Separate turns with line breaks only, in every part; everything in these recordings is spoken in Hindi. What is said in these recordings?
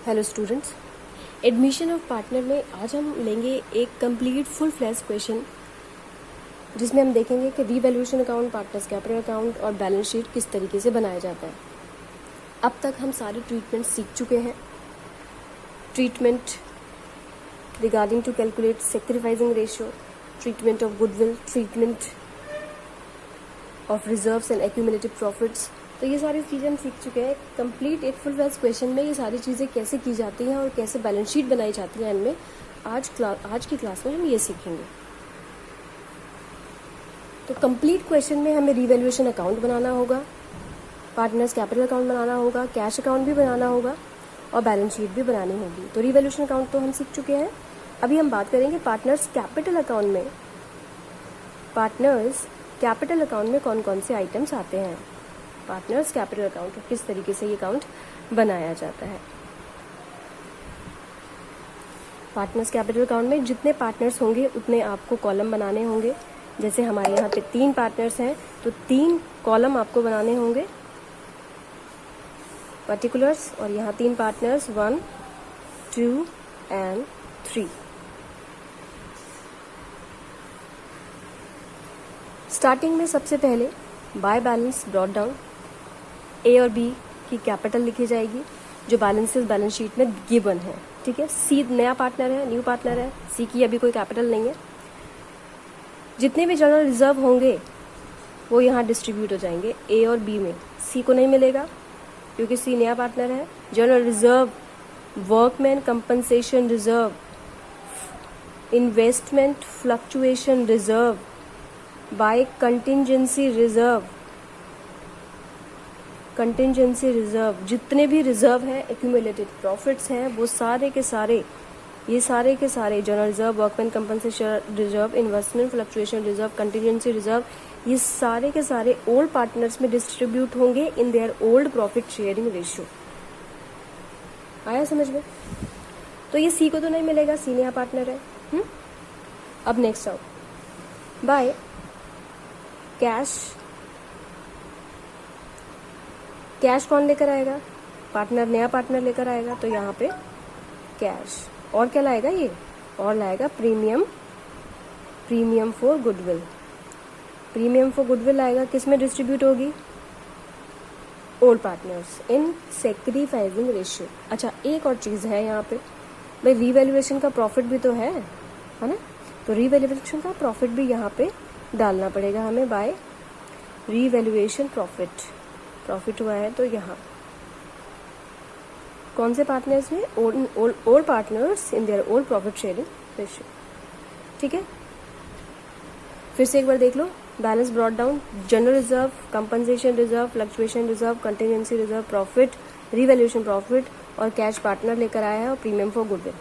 Hello students, admission of partner में आज हम लेंगे एक कंप्लीट फुल फ्लैश क्वेश्चन जिसमें हम देखेंगे कि revaluation account, partners capital account और बैलेंस शीट किस तरीके से बनाया जाता है। अब तक हम सारे ट्रीटमेंट सीख चुके हैं। Treatment regarding to calculate sacrificing ratio, treatment of goodwill, treatment of reserves and accumulated profits. तो ये सारी चीज़ें हम सीख चुके हैं। कंप्लीट एक फुल फ्लैश क्वेश्चन में ये सारी चीज़ें कैसे की जाती हैं और कैसे बैलेंस शीट बनाई जाती है इनमें आज की क्लास में हम ये सीखेंगे। तो कंप्लीट क्वेश्चन में हमें रीवैल्यूएशन अकाउंट बनाना होगा, पार्टनर्स कैपिटल अकाउंट बनाना होगा, कैश अकाउंट भी बनाना होगा और बैलेंस शीट भी बनानी होगी। तो रीवैल्यूएशन अकाउंट तो हम सीख चुके हैं। अभी हम बात करेंगे पार्टनर्स कैपिटल अकाउंट में। पार्टनर्स कैपिटल अकाउंट में कौन कौन से आइटम्स आते हैं, पार्टनर्स कैपिटल अकाउंट किस तरीके से ये अकाउंट बनाया जाता है। पार्टनर्स कैपिटल अकाउंट में जितने पार्टनर्स होंगे उतने आपको कॉलम बनाने होंगे। जैसे हमारे यहाँ पे 3 पार्टनर्स हैं तो 3 कॉलम आपको बनाने होंगे पर्टिकुलर्स, और यहाँ 3 पार्टनर्स 1, 2 एंड 3। स्टार्टिंग में सबसे पहले बाय बैलेंस ब्रॉट डाउन, ए और बी की कैपिटल लिखी जाएगी जो बैलेंसेस बैलेंस शीट में गिवन है। ठीक है, सी नया पार्टनर है, न्यू पार्टनर है, सी की अभी कोई कैपिटल नहीं है। जितने भी जनरल रिजर्व होंगे वो यहाँ डिस्ट्रीब्यूट हो जाएंगे ए और बी में। सी को नहीं मिलेगा क्योंकि सी नया पार्टनर है। General reserve, workman compensation reserve, investment fluctuation reserve, by contingency reserve, contingency reserve, जितने भी रिजर्व हैं, एक्यूमुलेटेड प्रॉफिट्स हैं, वो सारे के सारे general reserve, workman compensation reserve, investment fluctuation reserve, contingency reserve, ये सारे के सारे ओल्ड पार्टनर्स में डिस्ट्रीब्यूट होंगे इन their old profit sharing ratio. आया समझ में? तो ये सी को तो नहीं मिलेगा, सी नया पार्टनर है। अब नेक्स्ट आओ बाय कैश। कैश कौन लेकर आएगा? पार्टनर, नया पार्टनर लेकर आएगा, तो यहाँ पे कैश। और क्या लाएगा ये? और लाएगा premium for goodwill. Premium for goodwill आएगा, किस में डिस्ट्रीब्यूट होगी? ओल्ड पार्टनर्स इन सैक्रिफाइसिंग रेशियो। अच्छा, एक और चीज़ है यहाँ पे, भाई रीवैल्यूएशन का प्रॉफिट भी तो है ना? तो रीवैल्यूएशन का प्रॉफिट भी यहाँ पे डालना पड़ेगा हमें। बाय रीवैल्यूएशन प्रॉफिट हुआ है तो यहाँ कौन से पार्टनर्स में? Old partners in their old profit sharing ratio. ठीक है, फिर से एक बार देख लो। Balance brought down, general reserve, compensation reserve, fluctuation reserve, contingency reserve, profit, revaluation profit और कैश पार्टनर लेकर आया है और प्रीमियम फॉर गुडविल।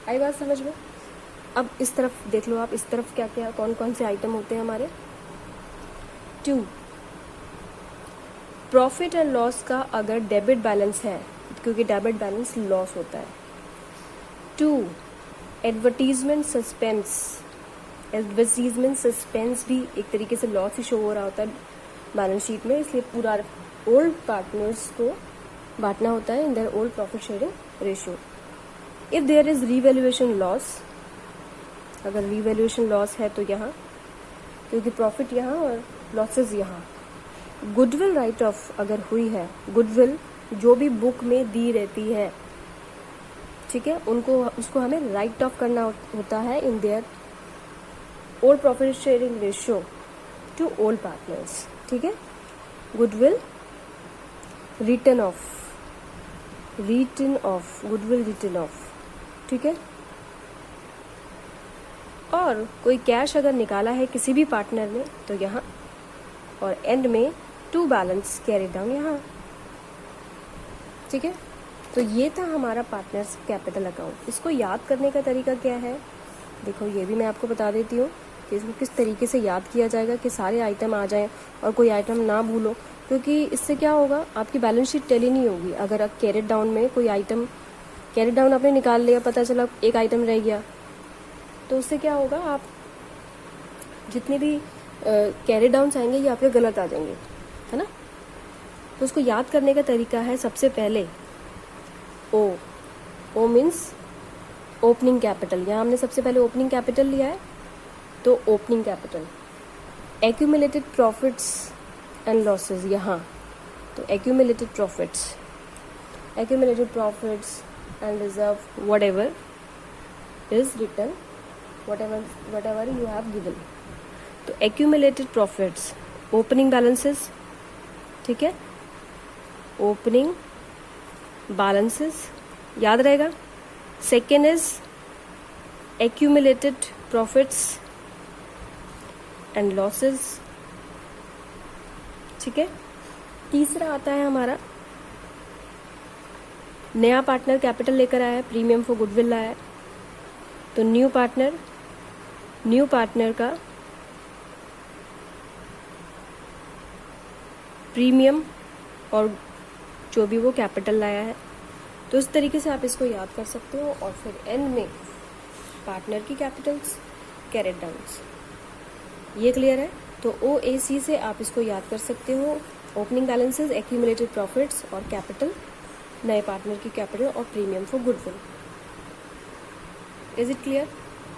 आई बात समझ में? अब इस तरफ देख लो आप, इस तरफ क्या क्या कौन कौन से आइटम होते हैं हमारे। 2, प्रॉफिट एंड लॉस का अगर डेबिट बैलेंस है, क्योंकि डेबिट बैलेंस लॉस होता है। 2, एडवर्टीजमेंट सस्पेंस भी एक तरीके से लॉस ही शो हो रहा होता है बैलेंस शीट में, इसलिए पूरा ओल्ड पार्टनर्स को बांटना होता है in their old profit sharing ratio. If there is revaluation loss, अगर रीवैल्यूएशन लॉस है तो यहाँ, क्योंकि प्रॉफिट यहाँ और लॉसेस यहाँ। गुडविल राइट ऑफ अगर हुई है, गुडविल जो भी बुक में दी रहती है, ठीक है, उसको हमें राइट ऑफ करना होता है in their old profit sharing ratio two old partners. ठीक है, goodwill return of, goodwill return of. ठीक है, और कोई कैश अगर निकाला है किसी भी पार्टनर ने तो यहाँ, और एंड में टू बैलेंस कैरी डाउन यहाँ। ठीक है, तो ये था हमारा पार्टनर्स कैपिटल अकाउंट। इसको याद करने का तरीका क्या है, देखो ये भी मैं आपको बता देती हूँ कि इसको किस तरीके से याद किया जाएगा कि सारे आइटम आ जाएं और कोई आइटम ना भूलो, क्योंकि इससे क्या होगा, आपकी बैलेंस शीट टैली नहीं होगी। अगर आप कैरेट डाउन में कोई आइटम, कैरेट डाउन आपने निकाल लिया, पता चला एक आइटम रह गया, तो उससे क्या होगा, आप जितने भी कैरी डाउन्स आएंगे ये आपके गलत आ जाएंगे, है ना? तो उसको याद करने का तरीका है, सबसे पहले ओ मीन्स ओपनिंग कैपिटल। यहाँ हमने सबसे पहले ओपनिंग कैपिटल लिया है, तो opening capital. Accumulated profits and losses, यहाँ तो accumulated profits and reserve whatever is written, whatever you have given। तो एक्यूमुलेटेड प्रॉफिट्स, ओपनिंग बैलेंसेस, ठीक है, ओपनिंग बैलेंसेस याद रहेगा। Second is accumulated profits and losses, ठीक है। तीसरा आता है हमारा, नया पार्टनर कैपिटल लेकर आया है, प्रीमियम फॉर गुडविल लाया है, तो न्यू पार्टनर का प्रीमियम और जो भी वो कैपिटल लाया है, तो इस तरीके से आप इसको याद कर सकते हो। और फिर एंड में पार्टनर की कैपिटल्स, कैरेट डाउन्स, ये क्लियर है। तो OAC से आप इसको याद कर सकते हो, ओपनिंग बैलेंसेस, एक्यूमुलेटेड प्रॉफिट्स और कैपिटल, नए पार्टनर की कैपिटल और premium for goodwill. Is it clear?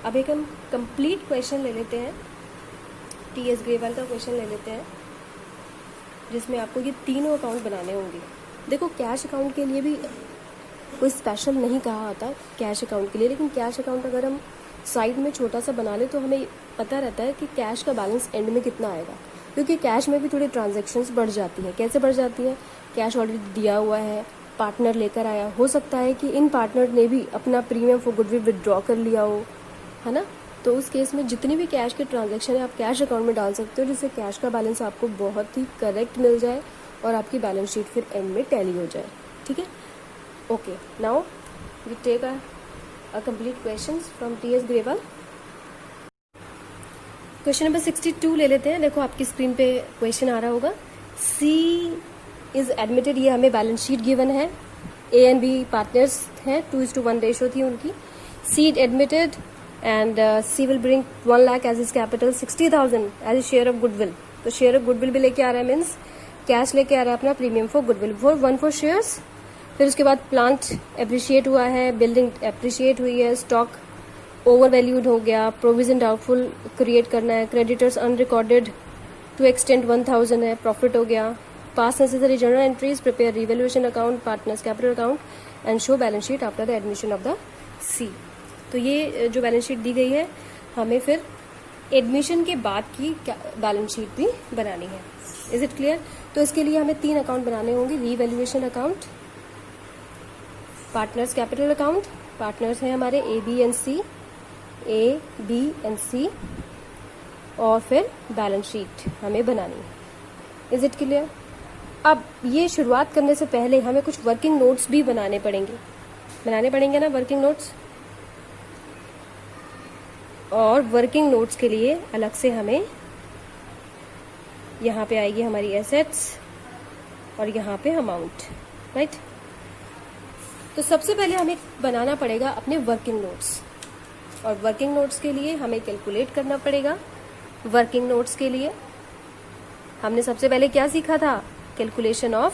अब एक हम कंप्लीट क्वेश्चन ले लेते हैं, TS ग्रेवाल का क्वेश्चन ले लेते हैं, जिसमें आपको ये तीनों अकाउंट बनाने होंगे। देखो कैश अकाउंट के लिए भी कोई स्पेशल नहीं कहा आता कैश अकाउंट के लिए, लेकिन कैश अकाउंट अगर हम साइड में छोटा सा बना ले तो हमें पता रहता है कि कैश का बैलेंस एंड में कितना आएगा, क्योंकि कैश में भी थोड़ी ट्रांजैक्शंस बढ़ जाती हैं। कैसे बढ़ जाती हैं? कैश ऑलरेडी दिया हुआ है, पार्टनर लेकर आया, हो सकता है कि इन पार्टनर ने भी अपना प्रीमियम फॉर गुडविल विदड्रॉ कर लिया हो, है ना। तो उस केस में जितनी भी कैश की ट्रांजैक्शन है आप कैश अकाउंट में डाल सकते हो, जिससे कैश का बैलेंस आपको बहुत ही करेक्ट मिल जाए और आपकी बैलेंस शीट फिर एंड में टैली हो जाए, ठीक है। Okay, now we take a complete questions from TS Grewal. Question number 62 ले लेते हैं। देखो आपकी स्क्रीन पे क्वेश्चन आ रहा होगा। C इज एडमिटेड, ये हमें बैलेंस शीट गिवन है, A एंड B पार्टनर्स हैं, 2:1 रेशो थी उनकी। C admitted and C will bring 1 lakh as is capital, 60,000 as a share of goodwill. तो शेयर ऑफ गुडविल भी लेके आ रहा है, मीन्स कैश लेके आ रहा है अपना, premium for goodwill for shares. फिर उसके बाद प्लांट एप्रिशिएट हुआ है, बिल्डिंग एप्रिशिएट हुई है, स्टॉक ओवर वैल्यूड हो गया, प्रोविजन डाउटफुल क्रिएट करना है, क्रेडिटर्स अनरिकॉर्डेड टू एक्सटेंड 1000 है, प्रॉफिट हो गया। पास necessary journal entries, prepare revaluation account, partners capital account and show balance sheet after the admission of the C। तो ये जो बैलेंस शीट दी गई है, हमें फिर एडमिशन के बाद की बैलेंस शीट भी बनानी है। Is it clear? तो इसके लिए हमें 3 अकाउंट बनाने होंगे, revaluation account, partners capital account, partners हैं हमारे A, B एंड C, और फिर बैलेंस शीट हमें बनानी है। Is it clear? अब ये शुरुआत करने से पहले हमें कुछ वर्किंग नोट्स भी बनाने पड़ेंगे ना, वर्किंग नोट्स। और वर्किंग नोट्स के लिए अलग से हमें यहाँ पे आएगी हमारी एसेट्स और यहाँ पे अमाउंट, राइट। तो सबसे पहले हमें बनाना पड़ेगा अपने वर्किंग नोट्स, और वर्किंग नोट्स के लिए हमें कैलकुलेट करना पड़ेगा। वर्किंग नोट्स के लिए हमने सबसे पहले क्या सीखा था? Calculation of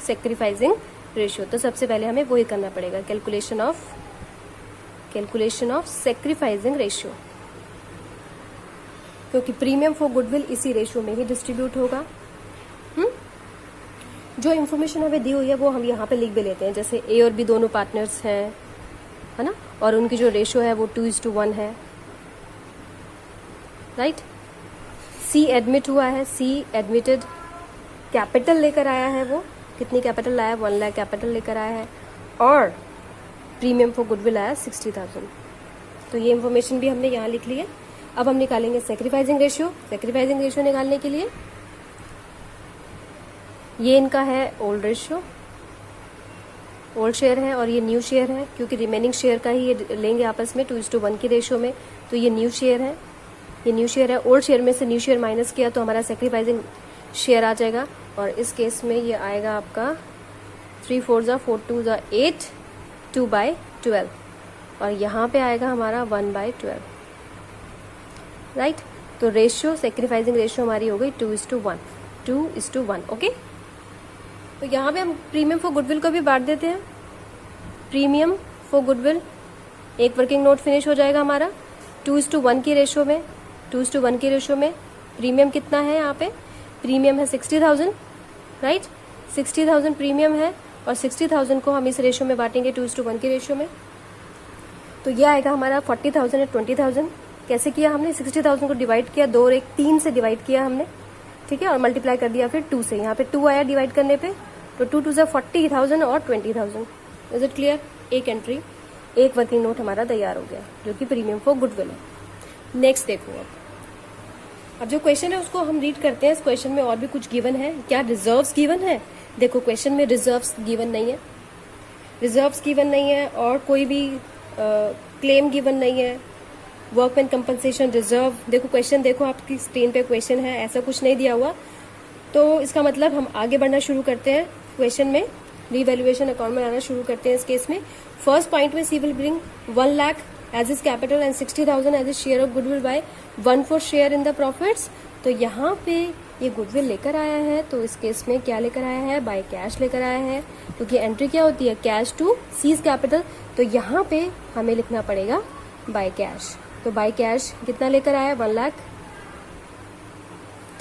sacrificing ratio. तो सबसे पहले हमें वही करना पड़ेगा, कैलकुलेशन ऑफ सैक्रिफाइसिंग रेशियो, क्योंकि प्रीमियम फॉर गुडविल इसी रेशियो में ही डिस्ट्रीब्यूट होगा। जो इन्फॉर्मेशन हमें दी हुई है वो हम यहाँ पे लिख भी लेते हैं, जैसे A और B दोनों पार्टनर्स हैं, है ना, और उनकी जो रेशियो है वो 2:1 है, राइट। C एडमिट हुआ है, C एडमिटेड, कैपिटल लेकर आया है, वो कितनी कैपिटल लाया? 1 लाख कैपिटल लेकर आया है, और प्रीमियम फॉर गुडविल आया 60,000। तो ये इन्फॉर्मेशन भी हमने यहाँ लिख ली है। अब हम निकालेंगे सैक्रिफाइसिंग रेशियो। सैक्रिफाइसिंग रेशियो निकालने के लिए ये इनका है ओल्ड रेशियो, ओल्ड शेयर है, और ये न्यू शेयर है, क्योंकि रिमेनिंग शेयर का ही ये लेंगे आपस में 2:1 की रेशियो में। तो ये न्यू शेयर है, ओल्ड शेयर में से न्यू शेयर माइनस किया तो हमारा सैक्रिफाइसिंग शेयर आ जाएगा, और इस केस में ये आएगा आपका 3 4 4 2 8, 2/12, और यहाँ पे आएगा हमारा 1/12, राइट। तो रेशियो, सैक्रिफाइसिंग रेशियो हमारी हो गई 2:1, ओके। तो यहाँ पे हम प्रीमियम फॉर गुडविल को भी बांट देते हैं, प्रीमियम फॉर गुडविल, एक वर्किंग नोट फिनिश हो जाएगा हमारा 2:1 की रेशो में। 2:1 की रेशो में प्रीमियम कितना है, यहाँ पे प्रीमियम है 60,000, राइट। 60,000 प्रीमियम है और 60,000 को हम इस रेशो में बांटेंगे 2:1 की रेशो में, तो ये आएगा हमारा 40,000 और 20,000। कैसे किया हमने, 60,000 को डिवाइड किया, 2 और 1 3 से डिवाइड किया हमने, ठीक है, और मल्टीप्लाई कर दिया फिर 2 से। यहाँ पे 2 आया डिवाइड करने पे, तो 2 2 40,000 और 20,000। Is it clear? एक एंट्री, एक वर्किंग नोट हमारा तैयार हो गया, जो कि प्रीमियम फॉर गुडविल है। नेक्स्ट देखो, अब जो क्वेश्चन है उसको हम रीड करते हैं। इस क्वेश्चन में और भी कुछ गिवन है क्या? रिजर्व्स गिवन है। देखो क्वेश्चन में रिजर्व्स गिवन नहीं है, रिजर्व्स गिवन नहीं है, और कोई भी क्लेम गिवन नहीं है, वर्कमैन कंपनसेशन रिजर्व। देखो क्वेश्चन, देखो आपकी स्क्रीन पे क्वेश्चन है, ऐसा कुछ नहीं दिया हुआ। तो इसका मतलब हम आगे बढ़ना शुरू करते हैं क्वेश्चन में, रीवैल्यूएशन अकाउंट में आना शुरू करते हैं। इस केस में फर्स्ट पॉइंट में C will bring 1 lakh as is capital and 60,000 as is share of goodwill by 1/4 share in the profits. तो यहाँ पे ये गुडविल लेकर आया है, तो इस केस में क्या लेकर आया है? बाय कैश लेकर आया है, क्योंकि एंट्री क्या होती है? Cash to C's capital. तो यहाँ पे हमें लिखना पड़ेगा बाय कैश। तो बाय कैश कितना लेकर आया? 1 लाख,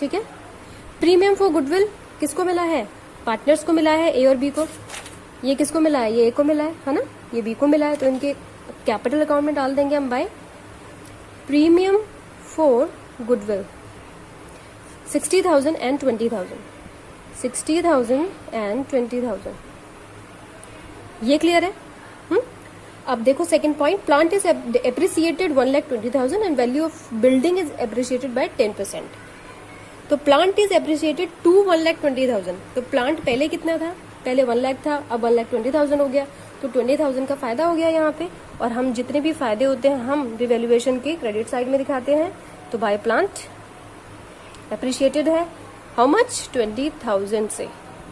ठीक है। प्रीमियम फॉर गुडविल किसको मिला है? पार्टनर्स को मिला है, ए और बी को। ये किसको मिला है? ये ए को मिला है ना, ये बी को मिला है। तो इनके कैपिटल अकाउंट में डाल देंगे हम by premium for goodwill 60,000 and 20,000, 60,000 and 20,000। ये क्लियर है? अब देखो second point, plant is appreciated 1,20,000 and value of building is appreciated by 10%। तो प्लांट इज एप्रिसिएटेड टू 1,20,000। तो प्लांट पहले कितना था? पहले 1 लाख था, अब 1,20,000 हो गया। तो 20,000 का फायदा हो गया यहाँ पे। और हम जितने भी फायदे होते हैं हम रिवैल्यूएशन के क्रेडिट साइड में दिखाते हैं। तो बाय प्लांट एप्रिशिएटेड है हाउ मच? 20,000 से,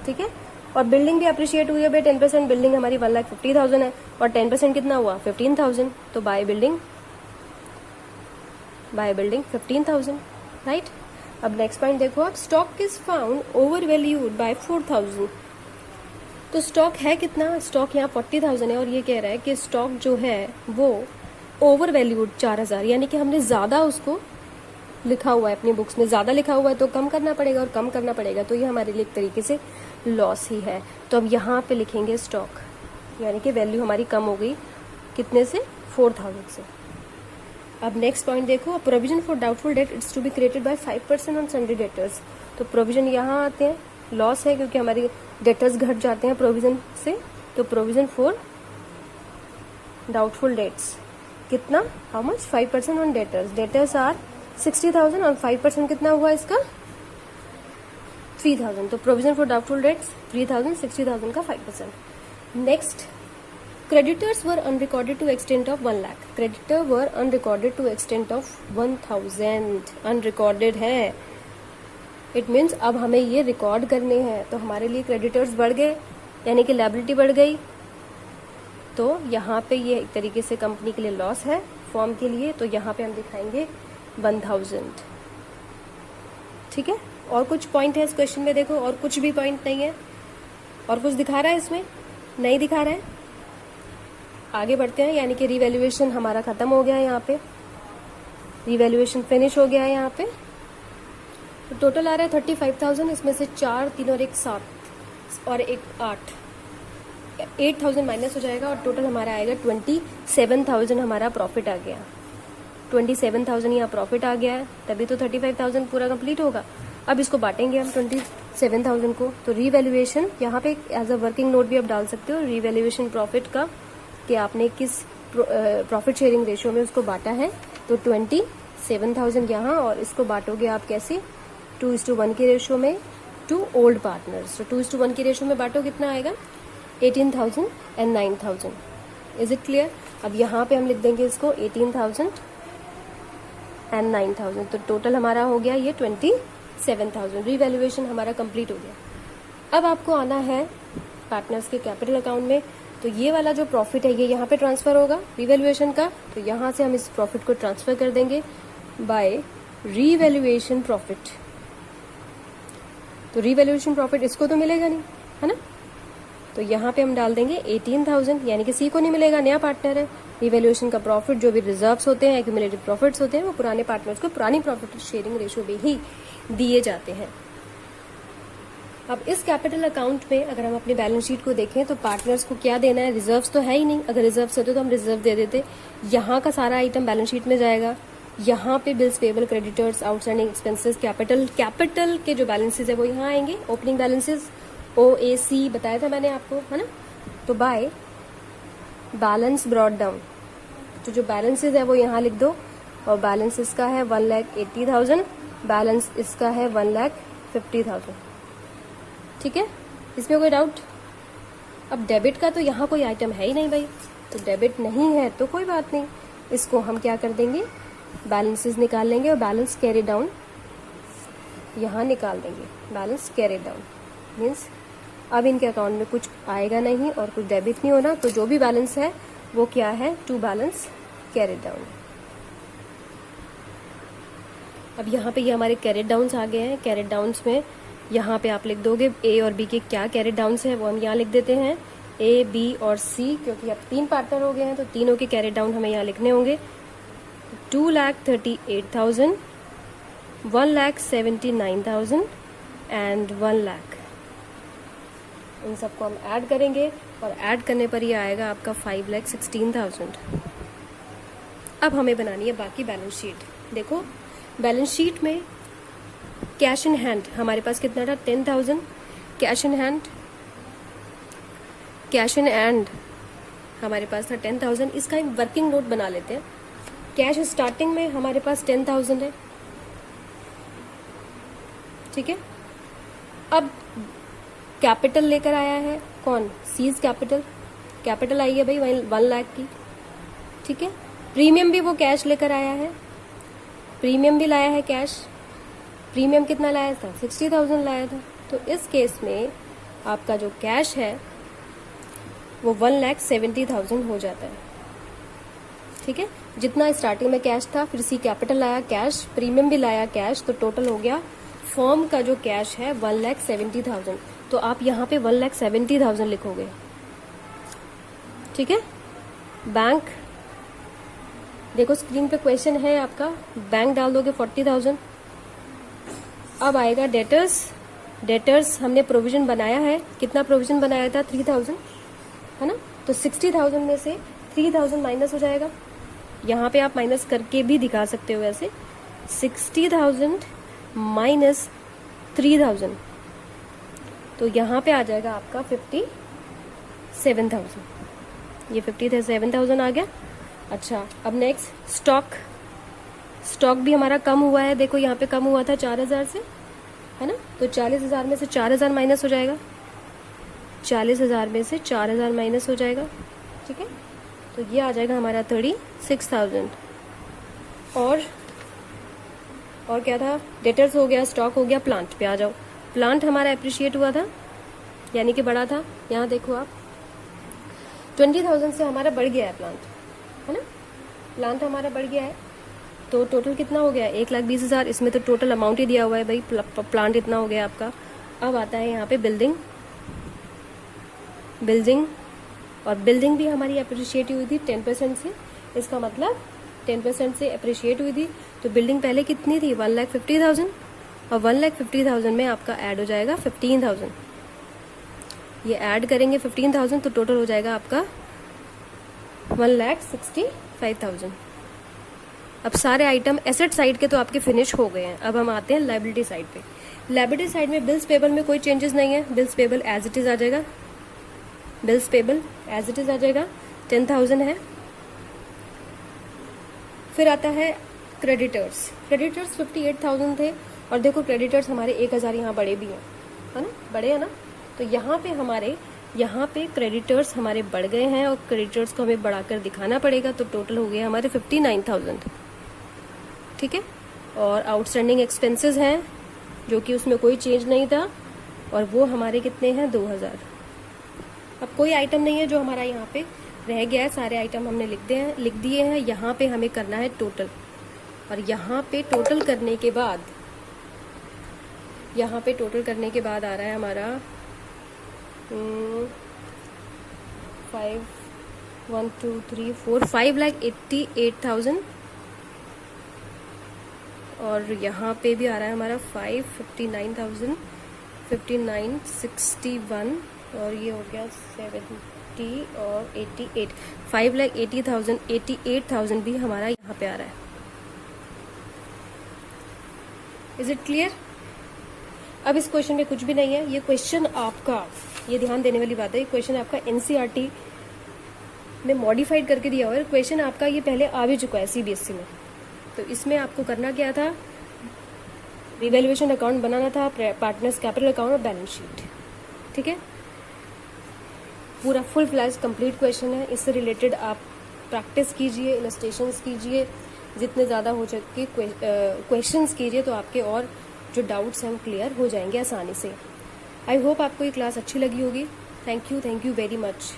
ठीक है। और बिल्डिंग भी अप्रिशिएट हुई है बाय 10%। बिल्डिंग हमारी 1,50,000 है और 10% कितना हुआ? 15,000। तो बाय बिल्डिंग 15,000, राइट। अब नेक्स्ट पॉइंट देखो आप, stock is found over valued bye 4,000। तो स्टॉक है कितना? स्टॉक यहाँ 40,000 है और ये कह रहा है कि स्टॉक जो है वो ओवर वैल्यूड 4,000, यानी कि हमने ज्यादा उसको लिखा हुआ है अपनी बुक्स में, ज्यादा लिखा हुआ है तो कम करना पड़ेगा, और कम करना पड़ेगा तो ये हमारे लिए एक तरीके से लॉस ही है। तो अब यहाँ पे लिखेंगे स्टॉक, यानी कि वैल्यू हमारी कम हो गई कितने से? 4,000 से। अब नेक्स्ट पॉइंट देखो, provision for doubtful debt it's to be created by 5% on sundry debtors. तो प्रोविजन यहाँ आते हैं, लॉस है क्योंकि हमारे डेटर्स घट जाते हैं प्रोविजन से। तो प्रोविजन फॉर डाउटफुल डेट्स कितना? How much? 5% on debtors. Debtors are 60,000 और 5% कितना हुआ इसका? 3,000। तो प्रोविजन फॉर डाउटफुल डेट्स 3,000, 60,000 का 5%। Next, creditors were unrecorded to extent of 1 lakh. Creditor were unrecorded to extent of 1,000. Unrecorded है, it means अब हमें ये रिकॉर्ड करने हैं। तो हमारे लिए क्रेडिटर्स बढ़ गए, यानी कि लायबिलिटी बढ़ गई। तो यहाँ पे ये एक तरीके से कंपनी के लिए लॉस है फॉर्म के लिए। तो यहाँ पे हम दिखाएंगे 1,000, ठीक है। और कुछ पॉइंट है इस क्वेश्चन में, देखो और कुछ भी पॉइंट नहीं है। और कुछ दिखा रहा है इसमें? नहीं दिखा रहा है। आगे बढ़ते हैं, यानी कि रिवैल्यूएशन हमारा खत्म हो गया है। यहाँ पे रिवैल्यूएशन फिनिश हो गया है। यहाँ पे तो टोटल आ रहा है 35,000, इसमें से 4, 3 और 1 7 और 1 8, 8,000 माइनस हो जाएगा और टोटल हमारा आएगा 27,000 हमारा प्रॉफिट आ गया। 27,000 यहाँ प्रॉफिट आ गया है, तभी तो 35,000 पूरा कंप्लीट होगा। अब इसको बांटेंगे हम 27,000 को। तो रिवैल्यूएशन यहाँ पे एज अ वर्किंग नोट भी आप डाल सकते हो, रिवैल्यूएशन प्रॉफिट का, कि आपने किस प्रॉफिट शेयरिंग रेशियो में उसको बांटा है। तो 27,000 यहाँ, और इसको बांटोगे आप कैसे? 2:1 की रेशियो में टू ओल्ड पार्टनर्स। तो 2:1 की रेशियो में बांटो कितना आएगा? 18,000 एंड 9,000। Is it clear? अब यहाँ पे हम लिख देंगे इसको 18,000 एंड 9,000। तो टोटल हमारा हो गया ये 27,000। रिवैल्यूएशन हमारा कंप्लीट हो गया। अब आपको आना है पार्टनर्स के कैपिटल अकाउंट में। तो ये वाला जो प्रॉफिट है ये यहाँ पे ट्रांसफर होगा रिवैल्यूएशन का। तो यहाँ से हम इस प्रॉफिट को ट्रांसफर कर देंगे बाय रिवैल्यूएशन प्रॉफिट। तो रिवैल्यूएशन प्रॉफिट इसको तो मिलेगा नहीं, है ना। तो यहाँ पे हम डाल देंगे 18,000, यानी कि सी को नहीं मिलेगा, नया पार्टनर है। रिवैल्यूएशन का प्रॉफिट जो भी रिजर्व्स होते हैं, एक्यूमुलेटेड प्रॉफिट्स होते हैं, वो पुराने पार्टनर्स को पुरानी प्रॉफिट शेयरिंग रेशियो में ही दिए जाते हैं। अब इस कैपिटल अकाउंट में अगर हम अपनी बैलेंस शीट को देखें तो पार्टनर्स को क्या देना है, रिजर्व्स तो है ही नहीं। अगर रिजर्व्स होते तो हम रिजर्व दे देते। यहाँ का सारा आइटम बैलेंस शीट में जाएगा। यहाँ पे bills payable, creditors, outstanding expenses, capital के जो बैलेंसेस है वो यहाँ आएंगे। ओपनिंग बैलेंसेस OAC बताया था मैंने आपको, है ना। तो बाय बैलेंस ब्रॉट डाउन, तो जो बैलेंसेस है वो यहाँ लिख दो। और बैलेंस इसका है 1,80,000, बैलेंस इसका है 1,50,000। ठीक है, इसमें कोई डाउट? अब डेबिट का तो यहाँ कोई आइटम है ही नहीं भाई, तो डेबिट नहीं है तो कोई बात नहीं। इसको हम क्या कर देंगे, बैलेंसेस निकाल लेंगे और बैलेंस कैरी डाउन यहाँ निकाल देंगे। बैलेंस कैरी डाउन मीन्स अब इनके अकाउंट में कुछ आएगा नहीं और कुछ डेबिट नहीं होना, तो जो भी बैलेंस है वो क्या है, टू बैलेंस कैरी डाउन। अब यहाँ पे ये हमारे कैरेट डाउन्स आ गए हैं। कैरेट डाउन्स में यहाँ पे आप लिख दोगे ए और बी के क्या कैरेट डाउन्स हैं, वो हम यहाँ लिख देते हैं A, B और C, क्योंकि अब 3 पार्टनर हो गए हैं तो तीनों के कैरेट डाउन हमें यहाँ लिखने होंगे। 2,38,000, 1,79,000 एंड 1 लाख। इन सबको हम ऐड करेंगे और ऐड करने पर ये आएगा आपका 5,16,000। अब हमें बनानी है बाकी बैलेंस शीट। देखो बैलेंस शीट में कैश इन हैंड हमारे पास कितना था, 10,000। कैश इन हैंड हमारे पास था 10,000। इसका एक वर्किंग नोट बना लेते हैं। कैश स्टार्टिंग में हमारे पास 10,000 है, ठीक है। अब कैपिटल लेकर आया है कौन, सीज कैपिटल आई है भाई 1 लाख की, ठीक है। प्रीमियम भी वो कैश लेकर आया है, प्रीमियम भी लाया है कैश। प्रीमियम कितना लाया था, 60,000 लाया था। तो इस केस में आपका जो कैश है वो 1,70,000 हो जाता है, ठीक है। जितना स्टार्टिंग में कैश था, फिर सी कैपिटल लाया कैश, प्रीमियम भी लाया कैश, तो टोटल हो गया फर्म का जो कैश है 1,70,000। तो आप यहाँ पे 1,70,000 लिखोगे, ठीक है। बैंक, देखो स्क्रीन पे क्वेश्चन है आपका, बैंक डाल दोगे 40,000। अब आएगा डेटर्स हमने प्रोविजन बनाया है, कितना प्रोविजन बनाया था, 3,000, है ना। तो 60,000 में से 3,000 माइनस हो जाएगा। यहाँ पे आप माइनस करके भी दिखा सकते हो वैसे। 60,000 माइनस 3,000, तो यहाँ पे आ जाएगा आपका 57,000। ये 57,000 आ गया। अच्छा, अब नेक्स्ट स्टॉक भी हमारा कम हुआ है। देखो यहाँ पे कम हुआ था 4,000 से, है ना। तो 40,000 में से 4,000 माइनस हो जाएगा, 40,000 में से 4,000 माइनस हो जाएगा, ठीक है। तो ये आ जाएगा हमारा 36,000। और क्या था, डेटर्स हो गया, स्टॉक हो गया, प्लांट पे आ जाओ। प्लांट हमारा एप्रिशिएट हुआ था, यानी कि बढ़ा था। यहाँ देखो आप 20,000 से हमारा बढ़ गया है प्लांट, है ना। प्लांट हमारा बढ़ गया है, तो टोटल कितना हो गया, 1,20,000। इसमें तो टोटल अमाउंट ही दिया हुआ है भाई, प्लांट इतना हो गया आपका। अब आता है यहाँ पे बिल्डिंग, और बिल्डिंग भी हमारी अप्रिशिएट हुई थी 10% से। इसका मतलब 10% से अप्रिशिएट हुई थी, तो बिल्डिंग पहले कितनी थी, 1,50,000, और 1,50,000 में आपका ऐड हो जाएगा 15,000। ये ऐड करेंगे 15,000 तो टोटल हो जाएगा आपका 1,65,000। अब सारे आइटम एसेट साइड के तो आपके फिनिश हो गए हैं। अब हम आते हैं लायबिलिटी साइड पे। लायबिलिटी साइड में बिल्स पेबल में कोई चेंजेस नहीं है, bills payable as it is आ जाएगा, bills payable as it is आ जाएगा, 10,000 है। फिर आता है क्रेडिटर्स 58,000 थे, और देखो क्रेडिटर्स हमारे 1,000 यहाँ बड़े भी हैं, है ना, बड़े हैं ना। तो यहाँ पे क्रेडिटर्स हमारे बढ़ गए हैं, और क्रेडिटर्स को हमें बढ़ाकर दिखाना पड़ेगा, तो टोटल हो गया हमारे 59,000, ठीक है। और आउटस्टैंडिंग एक्सपेंसेस हैं, जो कि उसमें कोई चेंज नहीं था, और वो हमारे कितने हैं, 2,000। अब कोई आइटम नहीं है जो हमारा यहाँ पे रह गया है, सारे आइटम हमने लिख दिए हैं। यहाँ पे हमें करना है टोटल, और यहाँ पे टोटल करने के बाद आ रहा है हमारा 5,1,2,3,4 और यहाँ पे भी आ रहा है हमारा 5,59,000, 59,61 और ये हो गया 70 और 88, 5,80,000, 88,000 भी हमारा यहाँ पे आ रहा है। Is it clear? अब इस क्वेश्चन में कुछ भी नहीं है, ये क्वेश्चन आपका, ये ध्यान देने वाली बात है, ये क्वेश्चन आपका एनसीईआरटी में मॉडिफाइड करके दिया हुआ है। क्वेश्चन आपका ये पहले आ भी चुका है सीबीएसई में, तो इसमें आपको करना क्या था, रिवैल्यूएशन अकाउंट बनाना था, पार्टनर्स कैपिटल अकाउंट और बैलेंस शीट। ठीक है, पूरा फुल फ्लैश कंप्लीट क्वेश्चन है। इससे रिलेटेड आप प्रैक्टिस कीजिए, इलस्ट्रेशंस कीजिए, जितने ज़्यादा हो सके क्वेश्चंस कीजिए, तो आपके और जो डाउट्स हैं वो क्लियर हो जाएंगे आसानी से। आई होप आपको ये क्लास अच्छी लगी होगी। Thank you very much.